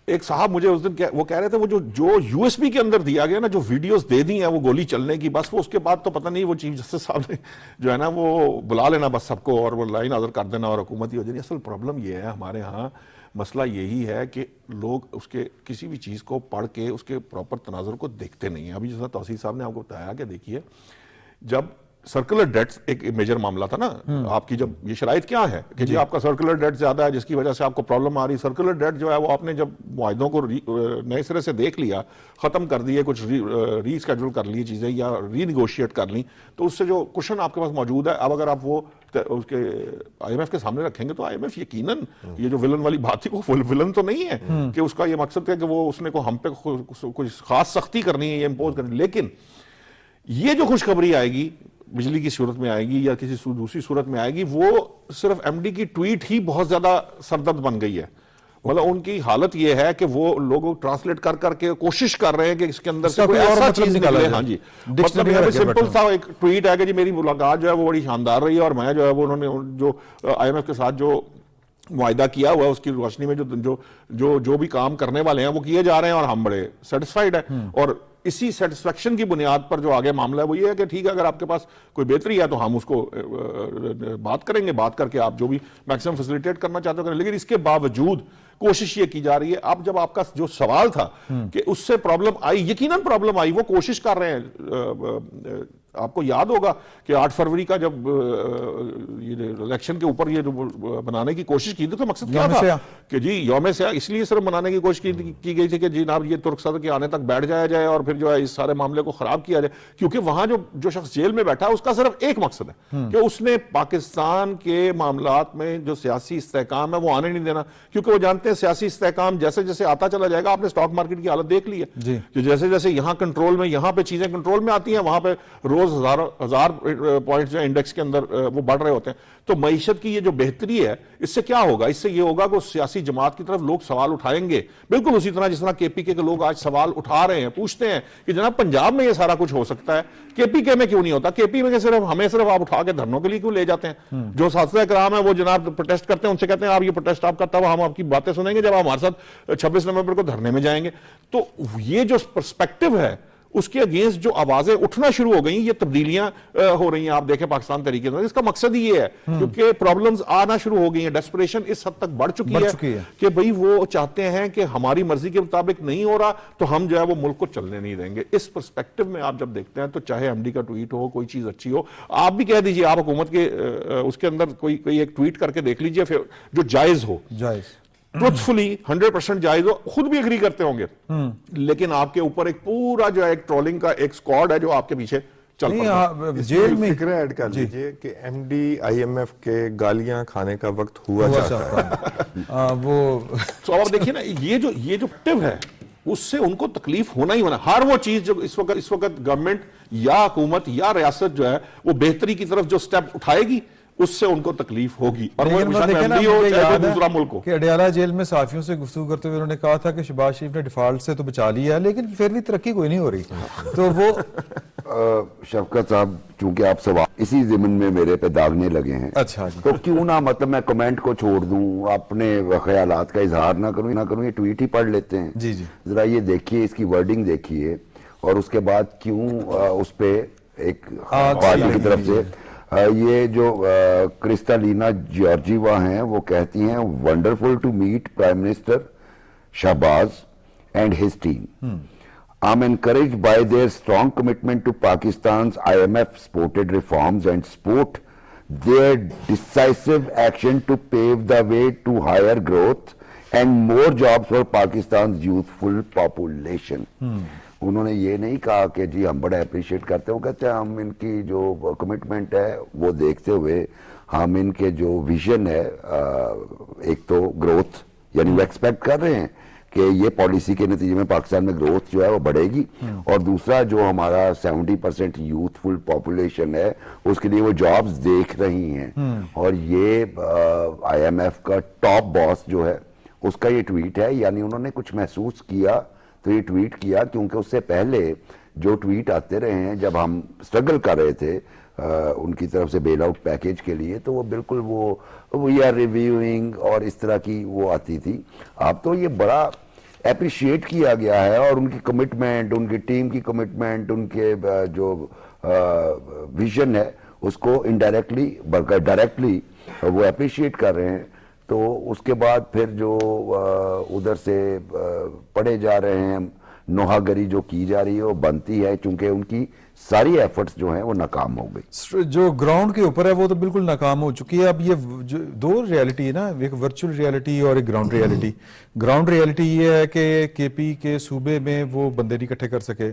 ایک صاحب مجھے اس دن وہ کہہ رہے تھے, وہ جو یو ایس بی کے اندر دیا گیا نا, جو ویڈیوز دے دی ہیں وہ گولی چلنے کی, بس وہ اس کے بعد تو پتہ نہیں وہ چیف جسٹس صاحب نے جو ہے نا وہ بلا لینا بس سب کو, اور وہ لائن آزر کر دینا اور حکومت ہی ہو جانی. اصل پرابلم یہ ہے ہمارے ہاں, مسئلہ یہی ہے کہ لوگ اس کے کسی بھی چیز کو پڑھ کے اس کے پراپر تناظر کو دیکھتے نہیں ہیں. ابھی جیسا توسیع صاحب نے آپ کو بتایا کہ دیکھیے, جب سرکولر ڈیٹ ایک میجر معاملہ تھا نا, آپ کی جب یہ شرائط کیا ہے کہ جی آپ کا سرکولر ڈیٹ زیادہ ہے جس کی وجہ سے آپ کو پرابلم آ رہی. سرکولر ڈیٹ جو ہے وہ آپ نے جب معاہدوں کو نئے سرے سے دیکھ لیا, ختم کر دیے, کچھ ری اسکیڈول کر لی چیزیں یا ری نیگوشیٹ کر لی, تو اس سے جو کشن آپ کے پاس موجود ہے, اب اگر آپ وہ اس کے آئی ایم ایف کے سامنے رکھیں گے تو آئی ایم ایف یقیناً یہ جو ولن والی بات تھی وہ ولن تو نہیں ہے کہ اس کا یہ مقصد ہے کہ وہ اس نے کو ہم پہ کوئی خاص سختی کرنی ہے یا امپوز کرنی. لیکن یہ جو خوشخبری آئے گی بجلی کی صورت میں آئے گی یا کسی دوسری صورت میں آئے گی, وہ صرف ایم ڈی کی ٹویٹ ہی بہت زیادہ سردرد بن گئی ہے. مطلب ان کی حالت یہ ہے کہ وہ لوگوں ٹرانسلیٹ کر کر کے کوشش کر رے ہیں کہ اس کے اندر اس سے کا کوئی کوئی اور ایسا مطلب چیز نکالا نکلے. جائے. ہاں جی ڈکشنری مطلب میں سمپل رکھے سا ایک ٹویٹ ہے کہ جی میری ملاقات جو ہے وہ بڑی شاندار رہی ہے، اور میں جو ہے وہ انہوں نے جو IMF کے ساتھ جو معاہدہ کیا ہوا ہے اس کی روشنی میں جو بھی کام کرنے والے ہیں وہ کیے جا رہے ہیں، اور ہم بڑے سیٹسفائیڈ ہیں. اور اسی سیٹسفیکشن کی بنیاد پر جو آگے معاملہ ہے وہ یہ ہے کہ ٹھیک ہے اگر آپ کے پاس کوئی بہتری ہے تو ہم اس کو بات کریں گے، بات کر کے آپ جو بھی میکسیمم فیسیلیٹیٹ کرنا چاہتے ہو کریں. لیکن اس کے باوجود کوشش یہ کی جا رہی ہے. اب جب آپ کا جو سوال تھا کہ اس سے پرابلم آئی، یقیناً پرابلم آئی، وہ کوشش کر رہے ہیں. آپ کو یاد ہوگا کہ 8 فروری کا جب الیکشن کے اوپر یہ بنانے کی کوشش کی تھی تو مقصد کیا تھا کہ جی یوم سیاہ اس لیے صرف منانے کی کوشش کی گئی تھی کہ جناب یہ ترک صدر کے آنے تک بیٹھ جایا جائے اور پھر جو ہے اس سارے معاملے کو خراب کیا جائے. کیونکہ وہاں جو شخص جیل میں بیٹھا ہے اس کا صرف ایک مقصد ہے کہ اس نے پاکستان کے معاملات میں جو سیاسی استحکام ہے وہ آنے نہیں دینا. کیونکہ وہ جانتے ہیں سیاسی استحکام جیسے جیسے آتا چلا جائے گا، آپ نے اسٹاک مارکیٹ کی حالت دیکھ لی ہے کہ جیسے جیسے یہاں کنٹرول میں، یہاں پہ چیزیں کنٹرول میں آتی ہیں، وہاں پہ روز ہزار پوائنٹس جو انڈیکس کے اندر وہ بڑھ رہے ہوتے ہیں. تو معیشت کی یہ جو بہتری ہے اس سے کیا ہوگا؟ اس سے یہ ہوگا کہ سیاسی جماعت کی طرف لوگ سوال اٹھائیں گے، بالکل اسی طرح جس طرح KPK کے لوگ آج سوال اٹھا رہے ہیں، پوچھتے ہیں کہ جناب پنجاب میں یہ سارا کچھ ہو سکتا ہے، KPK میں کیوں نہیں ہوتا؟ KP میں ہمیں صرف آپ اٹھا کے دھرنوں کے لیے کیوں لے جاتے ہیں؟ جو اساتذہ کرام ہیں وہ جناب پروٹیسٹ کرتے ہیں، ان سے کہتے ہیں آپ یہ پروٹیسٹ آپ کرتا ہوا ہم آپ کی باتیں سنیں گے جب آپ ہمارے ساتھ 26 نومبر کو دھرنے میں جائیں گے. تو یہ جو پرسپیکٹو ہے اس کے اگینسٹ جو آوازیں اٹھنا شروع ہو گئیں، یہ تبدیلیاں ہو رہی ہیں. آپ دیکھیں پاکستان طریقے سے اس کا مقصد ہی یہ ہے کیونکہ پرابلمز آنا شروع ہو گئی ہیں، ڈیسپریشن اس حد تک بڑھ چکی ہے کہ بھئی وہ چاہتے ہیں کہ ہماری مرضی کے مطابق نہیں ہو رہا تو ہم جو ہے وہ ملک کو چلنے نہیں دیں گے. اس پرسپیکٹو میں آپ جب دیکھتے ہیں تو چاہے MD کا ٹویٹ ہو، کوئی چیز اچھی ہو، آپ بھی کہہ دیجئے، آپ حکومت کے اس کے اندر کوئی ایک ٹویٹ کر کے دیکھ لیجئے جو جائز ہو، ٹروتھفلی 100% جائز ہو، خود بھی اگری کرتے ہوں گے، لیکن آپ کے اوپر ایک پورا جو ہے ایک ٹرولنگ کا ایک سکواڈ ہے جو آپ کے پیچھے چل پڑتا ہے. جیل میں فکریں ایڈ کر لیجئے کہ MD IMF کے گالیاں کھانے کا وقت ہوا چاہتا ہے. وہ تو آپ دیکھیے نا یہ جو ایکٹیو ہے اس سے ان کو تکلیف ہونا ہی ہونا. ہر وہ چیز جو اس وقت گورنمنٹ یا حکومت یا ریاست جو ہے وہ بہتری کی طرف جو سٹیپ اٹھائے گی اس سے ان کو تکلیف ہوگی، اور وہ MD ہو چاہے دوسرا ملک ہو. کہ اڈیالہ جیل میں صحافیوں سے گفتگو کرتے ہوئے انہوں نے کہا تھا کہ شہباز شریف نے ڈیفالٹ سے تو بچا لیا ہے لیکن پھر بھی ترقی کوئی نہیں ہو رہی. تو وہ شفقت صاحب چونکہ آپ سوال اسی ضمن میں میرے پہ داغنے لگے ہیں، اچھا تو کیوں نہ مطلب میں کمنٹ کو چھوڑ دوں، اپنے خیالات کا اظہار نہ کروں، یہ ٹویٹ ہی پڑھ لیتے ہیں. جی جی ذرا یہ دیکھیے، اس کی ورڈنگ دیکھیے، اور اس کے بعد کیوں اس پہ ایک پارٹی کی طرف سے یہ جو کرسٹالینا جارجیوا ہیں وہ کہتی ہیں wonderful to meet prime minister Shehbaz and his team. I'm encouraged by their strong commitment to Pakistan's IMF supported reforms and support their decisive action to pave the way to higher growth and more jobs for Pakistan's youthful population. انہوں نے یہ نہیں کہا کہ جی ہم بڑا appreciate کرتے ہیں، وہ کہتے ہیں ہم ان کی جو کمٹمنٹ ہے وہ دیکھتے ہوئے ہم ان کے جو ویژن ہے، ایک تو گروتھ، یعنی وہ ایکسپیکٹ کر رہے ہیں کہ یہ پالیسی کے نتیجے میں پاکستان میں گروتھ جو ہے وہ بڑھے گی، اور دوسرا جو ہمارا 70% یوتھفل پاپولیشن ہے اس کے لیے وہ جابز دیکھ رہی ہیں. اور یہ IMF کا ٹاپ باس جو ہے اس کا یہ ٹویٹ ہے، یعنی انہوں نے کچھ محسوس کیا تو یہ ٹویٹ کیا، کیونکہ اس سے پہلے جو ٹویٹ آتے رہے ہیں جب ہم سٹرگل کر رہے تھے ان کی طرف سے بیل آؤٹ پیکیج کے لیے، تو وہ بالکل وہ وی آر ریویوئنگ اور اس طرح کی وہ آتی تھی. اب تو یہ بڑا اپریشیٹ کیا گیا ہے، اور ان کی کمٹمنٹ، ان کی ٹیم کی کمٹمنٹ، ان کے جو ویژن ہے اس کو انڈائریکٹلی بلکہ ڈائریکٹلی وہ اپریشیٹ کر رہے ہیں. تو اس کے بعد پھر جو ادھر سے پڑھے جا رہے ہیں، نوحہ گری جو کی جا رہی ہے وہ بنتی ہے، چونکہ ان کی ساری ایفرٹس جو ہیں وہ ناکام ہو گئی. جو گراؤنڈ کے اوپر ہے وہ تو بالکل ناکام ہو چکی ہے. اب یہ دو ریالٹی ہے نا، ایک ورچوئل ریالٹی اور ایک گراؤنڈ ریالٹی. گراؤنڈ ریالٹی یہ ہے کہ KP کے صوبے میں وہ بندے نہیں اکٹھے کر سکے.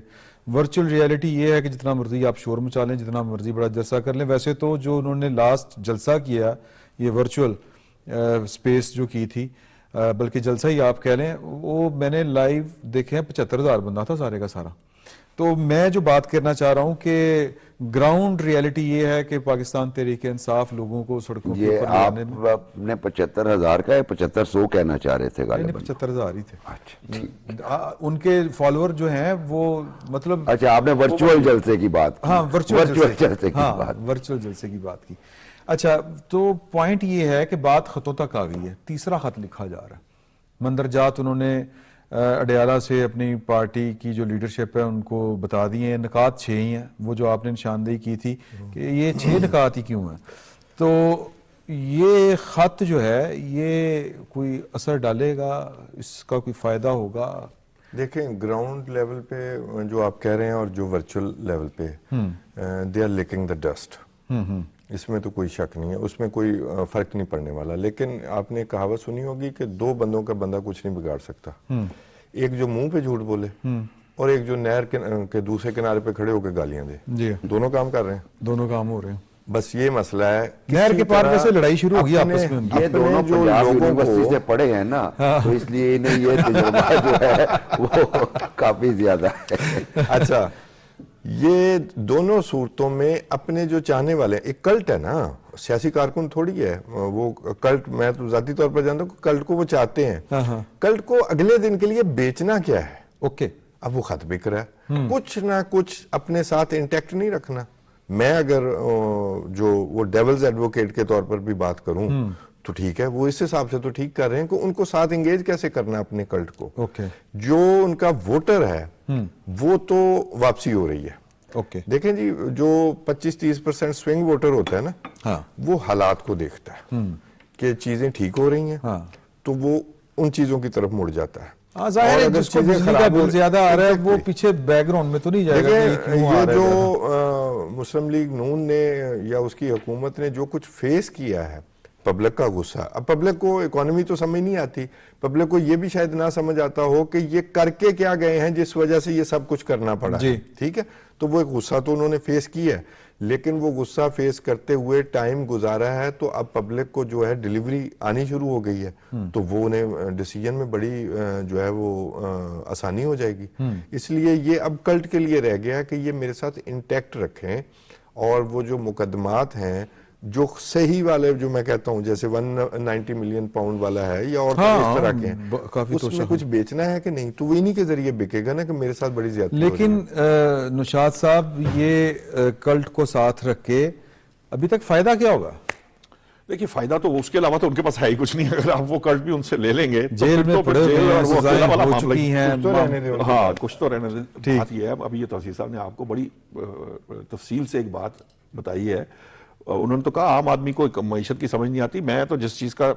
ورچوئل ریالٹی یہ ہے کہ جتنا مرضی آپ شور مچا لیں، جتنا مرضی بڑا جلسہ کر لیں. ویسے تو جو انہوں نے لاسٹ جلسہ کیا یہ ورچوئل سپیس جو کی تھی، بلکہ جلسہ ہی آپ کہہ لیں، وہ میں نے لائیو دیکھے ہیں، 75,000 بندہ تھا سارے کا سارا. تو میں جو بات کرنا چاہ رہا ہوں کہ گراؤنڈ ریالٹی یہ ہے کہ پاکستان تحریک انصاف لوگوں کو سڑکوں کے یہ اوپر لانے میں آپ نے 75,000 کا ہے 7500 کہنا چاہ رہے تھے غالباً؟ 75,000 ہی تھے. اچھا ٹھیک. ان کے فالوور جو ہیں وہ مطلب اچھا آپ نے ورچوئل جلسے کی بات کی. ہاں ورچوئل جلسے کی ہاں بات. ورچوئل جلسے کی بات کی. اچھا تو پوائنٹ یہ ہے کہ بات خطوں تک آ گئی ہے. تیسرا خط لکھا جا رہا ہے. مندرجات انہوں نے اڈیالہ سے اپنی پارٹی کی جو لیڈرشپ ہے ان کو بتا دیے ہیں. نکات 6 ہی ہیں, وہ جو آپ نے نشاندہی کی تھی کہ یہ 6 نکات ہی کیوں ہیں. تو یہ خط جو ہے یہ کوئی اثر ڈالے گا, اس کا کوئی فائدہ ہوگا؟ دیکھیں گراؤنڈ لیول پہ جو آپ کہہ رہے ہیں اور جو ورچوئل لیول پہ they are licking the dust, اس میں تو کوئی شک نہیں ہے, اس میں کوئی فرق نہیں پڑنے والا. لیکن آپ نے کہاوت سنی ہوگی کہ 2 بندوں کا بندہ کچھ نہیں بگاڑ سکتا. ایک جو منہ پہ جھوٹ بولے اور ایک جو نہر کے دوسرے کنارے پہ کھڑے ہو کے گالیاں دے. جی دونوں کام کر رہے ہیں, دونوں کام ہو رہے ہیں. بس یہ مسئلہ ہے. نہر کے پار ویسے لڑائی شروع ہوگی آپس میں. یہ دونوں جو یونیورسٹی سے پڑھے ہیں نا, تو اس لیے انہیں یہ تجربہ جو ہے وہ کافی زیادہ ہے. اچھا یہ دونوں صورتوں میں اپنے جو چاہنے والے ہیں, ایک کلٹ ہے نا, سیاسی کارکن تھوڑی ہے وہ کلٹ. میں تو ذاتی طور پر جانتا ہوں کہ کلٹ کو وہ چاہتے ہیں. کلٹ کو اگلے دن کے لیے بیچنا کیا ہے؟ اوکے اب وہ خط بک رہا ہے, کچھ نہ کچھ اپنے ساتھ انٹیکٹ نہیں رکھنا. میں اگر جو وہ ڈیولز ایڈوکیٹ کے طور پر بھی بات کروں تو ٹھیک ہے, وہ اس حساب سے تو ٹھیک کر رہے ہیں کہ ان کو ساتھ انگیج کیسے کرنا ہے اپنے کلٹ کو. اوکے جو ان کا ووٹر ہے وہ تو واپسی ہو رہی ہے. اوکے دیکھیں جی, جو 25-30% سوئنگ ووٹر ہوتا ہے نا, وہ حالات کو دیکھتا ہے کہ چیزیں ٹھیک ہو رہی ہیں تو وہ ان چیزوں کی طرف مڑ جاتا ہے. ظاہر ہے جس کو بجلی کا بل زیادہ آ رہا ہے وہ پیچھے بیک گراؤنڈ میں تو نہیں جائے گا. یہ جو مسلم لیگ نون نے یا اس کی حکومت نے جو کچھ فیس کیا ہے, پبلک کا غصہ. اب پبلک کو اکانومی تو سمجھ نہیں آتی, پبلک کو یہ بھی شاید نہ سمجھ آتا ہو کہ یہ کر کے کیا گئے ہیں جس وجہ سے یہ سب کچھ کرنا پڑا ہے. ٹھیک ہے, تو وہ ایک غصہ تو انہوں نے فیس کیا ہے, لیکن وہ غصہ فیس کرتے ہوئے ٹائم گزارا ہے تو اب پبلک کو جو ہے ڈیلیوری آنی شروع ہو گئی ہے, تو وہ انہیں ڈیسیجن میں بڑی جو ہے وہ آسانی ہو جائے گی. اس لیے یہ اب کلٹ کے لیے رہ گیا کہ یہ میرے ساتھ انٹیکٹ رکھیں, اور وہ جو مقدمات ہیں جو صحیح والے جو میں کہتا ہوں جیسے 190 ملین پاؤنڈ والا ہے یا اور اس طرح کے ہیں, اس میں کچھ بیچنا ہے کہ نہیں, تو وہ انہی کے ذریعے بکے گا نا کہ میرے ساتھ بڑی زیادتی. لیکن نشاط صاحب یہ کلٹ کو ساتھ رکھ کے ابھی تک فائدہ کیا ہوگا؟ دیکھیے فائدہ تو اس کے علاوہ تو ان کے پاس ہے ہی کچھ نہیں. اگر آپ وہ کلٹ بھی ان سے لے لیں گے جیل میں پڑے ہو چکی ہیں. ہاں کچھ تو رہنے دیں. بات یہ ہے, ابھی یہ توسیع صاحب نے آپ کو بڑی تفصیل سے ایک بات بتائی ہے. انہوں نے تو کہا عام آدمی کو معیشت کی سمجھ نہیں آتی. میں تو جس چیز کا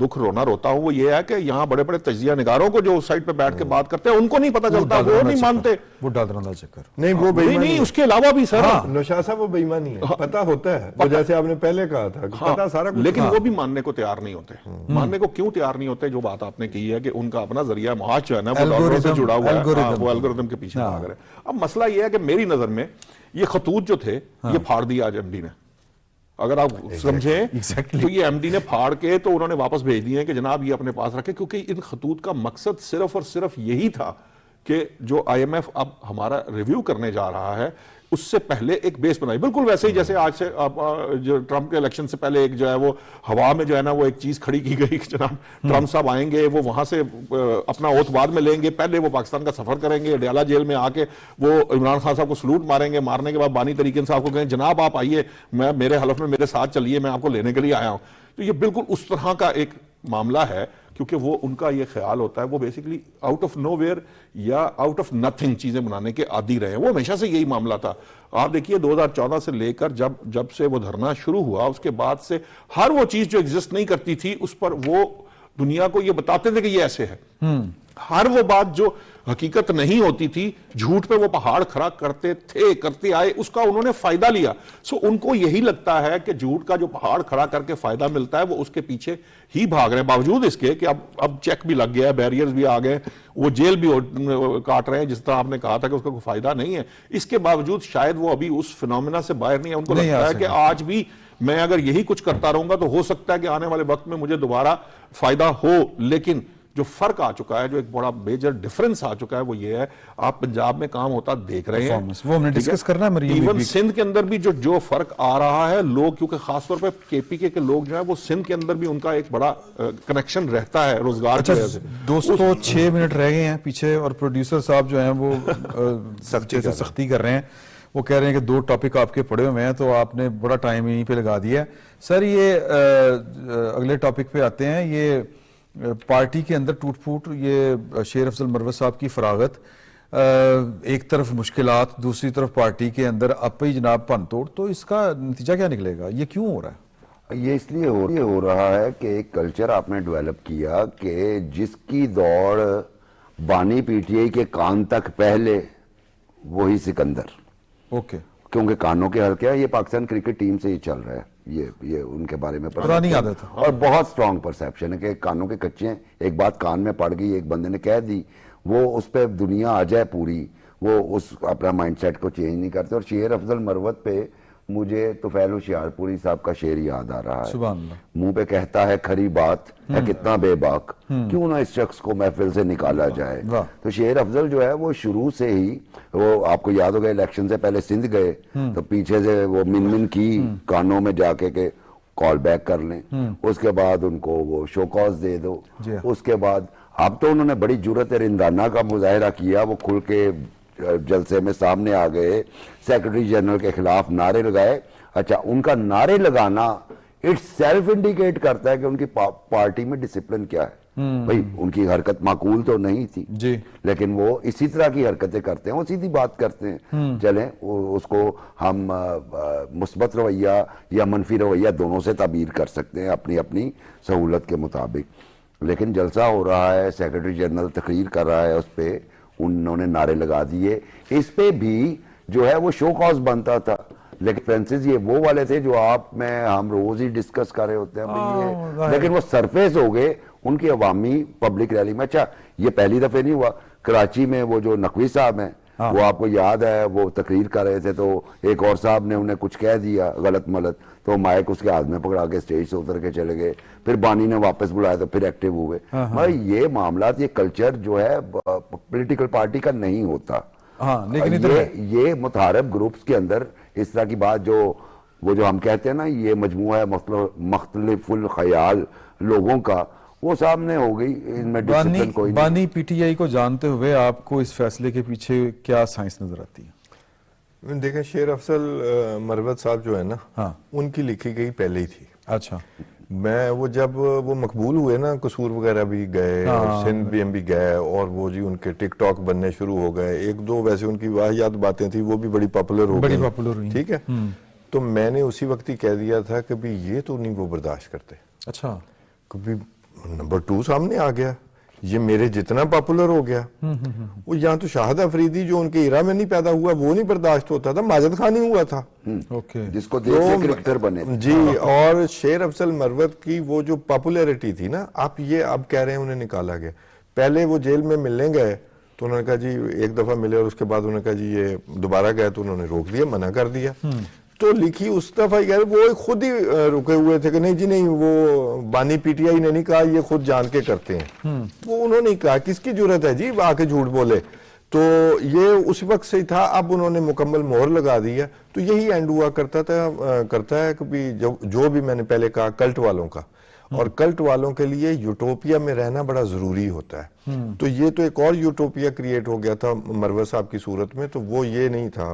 دکھ رونا روتا ہوں وہ یہ ہے کہ یہاں بڑے بڑے تجزیہ نگاروں کو جو اس سائٹ پہ بیٹھ کے بات کرتے ہیں ان کو نہیں پتا چلتا, وہ نہیں مانتے. وہ ڈالرا چکر نہیں, وہ نہیں, اس کے علاوہ بھی سر نوشاد صاحب وہ بے ایمانی ہے, پتا ہوتا ہے, وہ جیسے آپ نے پہلے کہا تھا پتا سارا کچھ, لیکن وہ بھی ماننے کو تیار نہیں ہوتے. ماننے کو کیوں تیار نہیں ہوتے؟ جو بات آپ نے کی ہے کہ ان کا اپنا ذریعہ معاش جو ہے نا وہ ڈالروں سے جڑا ہوا ہے, وہ الگورتھم کے پیچھے بھاگ رہے ہیں. اب مسئلہ یہ ہے کہ میری نظر میں یہ خطوط جو تھے یہ پھاڑ دیا آج ایم ڈی نے. اگر آپ سمجھیں تو یہ ایم ڈی نے پھاڑ کے تو انہوں نے واپس بھیج دیے ہیں کہ جناب یہ اپنے پاس رکھے, کیونکہ ان خطوط کا مقصد صرف اور صرف یہی تھا کہ جو آئی ایم ایف اب ہمارا ریویو کرنے جا رہا ہے اس سے پہلے ایک بیس بنائی. بالکل ویسے ہی جیسے آج سے جو ٹرمپ کے الیکشن سے پہلے ایک جو ہے وہ ہوا میں جو ہے نا وہ ایک چیز کھڑی کی گئی کہ جناب ٹرمپ صاحب آئیں گے, وہ وہاں سے اپنا اوتھ بعد میں لیں گے, پہلے وہ پاکستان کا سفر کریں گے, اڈیالہ جیل میں آ کے وہ عمران خان صاحب کو سلوٹ ماریں گے, مارنے کے بعد بانی طریقے صاحب کو کہیں جناب آپ آئیے, میں میرے حلف میں میرے ساتھ چلیے, میں آپ کو لینے کے لیے آیا ہوں. تو یہ بالکل اس طرح کا ایک معاملہ ہے, کیونکہ وہ ان کا یہ خیال ہوتا ہے وہ basically out of nowhere یا آؤٹ آف نتھنگ چیزیں بنانے کے عادی رہے ہیں. وہ ہمیشہ سے یہی معاملہ تھا. آپ دیکھیے 2014 سے لے کر جب سے وہ دھرنا شروع ہوا اس کے بعد سے ہر وہ چیز جو ایگزسٹ نہیں کرتی تھی اس پر وہ دنیا کو یہ بتاتے تھے کہ یہ ایسے ہے. ہر وہ بات جو حقیقت نہیں ہوتی تھی جھوٹ پہ وہ پہاڑ کھڑا کرتے آئے, اس کا انہوں نے فائدہ لیا. سو ان کو یہی لگتا ہے کہ جھوٹ کا جو پہاڑ کھڑا کر کے فائدہ ملتا ہے وہ اس کے پیچھے ہی بھاگ رہے ہیں, باوجود اس کے کہ اب چیک بھی لگ گیا ہے, بیریئرز بھی آ گئے, وہ جیل بھی کاٹ رہے ہیں جس طرح آپ نے کہا تھا کہ اس کا کوئی فائدہ نہیں ہے. اس کے باوجود شاید وہ ابھی اس فینومینا سے باہر نہیں ہے. ان کو لگتا ہے کہ آج بھی میں اگر یہی کچھ کرتا رہوں گا تو ہو سکتا ہے کہ آنے والے وقت میں مجھے دوبارہ فائدہ ہو, لیکن جو فرق آ چکا ہے, جو ایک بڑا میجر ڈفرنس آ چکا ہے, وہ یہ ہے آپ پنجاب میں کام ہوتا دیکھ رہے ہیں, Performance. وہ ہم نے ڈسکس کرنا ہے مریم ایون بی سندھ کے اندر بھی جو فرق آ رہا ہے, لوگ کیونکہ خاص طور پہ کے پی کے لوگ جو ہیں وہ سندھ کے اندر بھی ان کا ایک بڑا کنیکشن رہتا ہے روزگار کی وجہ سے. دوستو 6 منٹ رہ گئے ہیں پیچھے, اور پروڈیوسر صاحب جو ہیں وہ سختی کر رہے ہیں. وہ کہہ رہے ہیں کہ 2 ٹاپک آپ کے پڑے ہوئے ہیں, تو آپ نے بڑا ٹائم یہیں پہ لگا دیا ہے. سر یہ اگلے ٹاپک پہ آتے ہیں. یہ پارٹی کے اندر ٹوٹ پھوٹ, یہ شیر افضل مروت صاحب کی فراغت, ایک طرف مشکلات, دوسری طرف پارٹی کے اندر اپنی جناب پن توڑ, تو اس کا نتیجہ کیا نکلے گا؟ یہ کیوں ہو رہا ہے؟ یہ اس لیے ہو رہا ہے کہ ایک کلچر آپ نے ڈیولپ کیا کہ جس کی دوڑ بانی پی ٹی آئی کے کان تک پہلے وہی سکندر. اوکے, کیونکہ کانوں کے حلقے ہیں, یہ پاکستان کرکٹ ٹیم سے ہی چل رہا ہے. یہ ان کے بارے میں پرانی عادت ہے, اور بہت سٹرونگ پرسیپشن ہے کہ کانوں کے کچے ہیں. ایک بات کان میں پڑ گئی, ایک بندے نے کہہ دی, وہ اس پہ دنیا آ جائے پوری, وہ اس اپنا مائنڈ سیٹ کو چینج نہیں کرتے. اور شیر افضل مروت پہ مجھے طفیل ہوشیارپوری صاحب کا شعر یاد آ رہا ہے. سبحان اللہ. منہ پہ کہتا ہے کھری بات ہے کتنا بے باک, کیوں نہ اس شخص کو محفل سے نکالا جائے. تو شیر افضل جو ہے وہ شروع سے ہی, وہ آپ کو یاد ہوگا الیکشن سے پہلے سندھ گئے تو پیچھے سے وہ من کی کانوں میں جا کے کہ کال بیک کر لیں, اس کے بعد ان کو وہ شو کاز دے دو. اس کے بعد اب تو انہوں نے بڑی جرأت رندانہ کا مظاہرہ کیا, وہ کھل کے جلسے میں سامنے آ گئے, سیکرٹری جنرل کے خلاف نعرے لگائے. اچھا, ان کا نعرے لگانا اٹس سیلف انڈیکیٹ کرتا ہے کہ ان کی پارٹی میں ڈسپلن کیا ہے. بھئی ان کی حرکت معقول تو نہیں تھی جی, لیکن وہ اسی طرح کی حرکتیں کرتے ہیں, وہ سیدھی بات کرتے ہیں. چلیں اس کو ہم مثبت رویہ یا منفی رویہ دونوں سے تعبیر کر سکتے ہیں اپنی اپنی سہولت کے مطابق. لیکن جلسہ ہو رہا ہے, سیکرٹری جنرل تقریر کر رہا ہے, اس پہ انہوں نے نعرے لگا دیے. اس پہ بھی جو ہے وہ شو کاز بنتا تھا, لیکن فرینسز یہ وہ والے تھے جو آپ میں ہم روز ہی ڈسکس کر رہے ہوتے ہیں, لیکن وہ سرفیس ہو گئے ان کی عوامی پبلک ریلی میں. اچھا, یہ پہلی دفعہ نہیں ہوا. کراچی میں وہ جو نقوی صاحب ہیں, وہ آپ کو یاد ہے, وہ تقریر کر رہے تھے تو ایک اور صاحب نے انہیں کچھ کہہ دیا غلط ملت, تو مائک اس کے ہاتھ میں پکڑا کے اسٹیج سے اتر کے چلے گئے. پھر بانی نے واپس بلایا تو پھر ایکٹیو ہوئے. یہ معاملات, یہ کلچر جو ہے پولیٹیکل پارٹی کا نہیں ہوتا. یہ متحارب گروپس کے اندر اس طرح کی بات, وہ جو ہم کہتے ہیں نا, یہ مجموعہ ہے مختلف الخیال لوگوں کا, وہ سامنے ہو گئی. ان میں ڈسپلن کوئی نہیں. بانی پی ٹی آئی کو جانتے ہوئے آپ کو اس فیصلے کے پیچھے کیا سائنس نظر آتی ہے؟ دیکھیں, شیر افضل مروت صاحب جو ہے نا, ان کی لکھی گئی پہلے ہی تھی. اچھا, میں وہ جب وہ مقبول ہوئے نا, قصور وغیرہ بھی گئے, اور سندھ بھی ہم بھی گئے, اور وہ جی ان کے ٹک ٹاک بننے شروع ہو گئے. 1-2 ویسے ان کی واحد باتیں تھیں, وہ بھی بڑی پاپولر ہو گئی. ٹھیک ہے, تو میں نے اسی وقت ہی کہہ دیا تھا کہ بھی یہ تو نہیں وہ برداشت کرتے. اچھا, کبھی نمبر 2 سامنے آ گیا, یہ میرے جتنا پاپولر ہو گیا. وہ یہاں تو شاہد افریدی جو ان کے ایرا میں نہیں پیدا ہوا, وہ نہیں برداشت ہوتا تھا, ماجد خان ہی ہوا تھا جس کو دیکھ کے کرکٹر بنے. جی, اور شیر افضل مروت کی وہ جو پاپولیرٹی تھی نا, آپ یہ اب کہہ رہے ہیں انہیں نکالا گیا. پہلے وہ جیل میں ملنے گئے تو انہوں نے کہا جی ایک دفعہ ملے, اور اس کے بعد انہوں نے کہا جی یہ دوبارہ گئے تو انہوں نے روک دیا, منع کر دیا. تو لکھی اس دفعہ وہ خود ہی رکے ہوئے تھے کہ نہیں جی نہیں, وہ بانی پی ٹی آئی نے نہیں کہا, یہ خود جان کے کرتے ہیں. وہ انہوں نے کہا, کس کی جرت ہے جی آ کے جھوٹ بولے. تو یہ اس وقت سے ہی تھا, اب انہوں نے مکمل مہر لگا دی ہے. تو یہی اینڈ ہوا کرتا ہے کہ جو بھی میں نے پہلے کہا کلٹ والوں کا, اور کلٹ والوں کے لیے یوٹوپیا میں رہنا بڑا ضروری ہوتا ہے. تو یہ تو ایک اور یوٹوپیا کریٹ ہو گیا تھا مروت صاحب کی صورت میں, تو وہ یہ نہیں تھا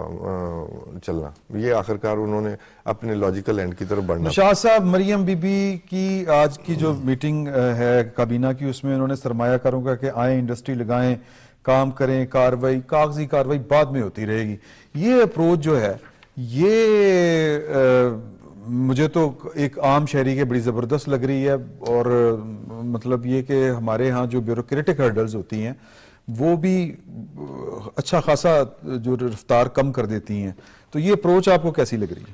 چلنا. یہ آخرکار انہوں نے اپنے لاجیکل اینڈ کی طرف بڑھنا. شاہ صاحب, مریم بی بی کی آج کی جو میٹنگ ہے کابینہ کی, اس میں انہوں نے سرمایہ کاروں کا کہ آئیں انڈسٹری لگائیں, کام کریں, کاروائی کاغذی کاروائی بعد میں ہوتی رہے گی. یہ اپروچ جو ہے, یہ مجھے تو ایک عام شہری کے بڑی زبردست لگ رہی ہے. اور مطلب یہ کہ ہمارے ہاں جو بیوروکریٹک ہرڈلز ہوتی ہیں وہ بھی اچھا خاصا جو رفتار کم کر دیتی ہیں. تو یہ اپروچ آپ کو کیسی لگ رہی ہے؟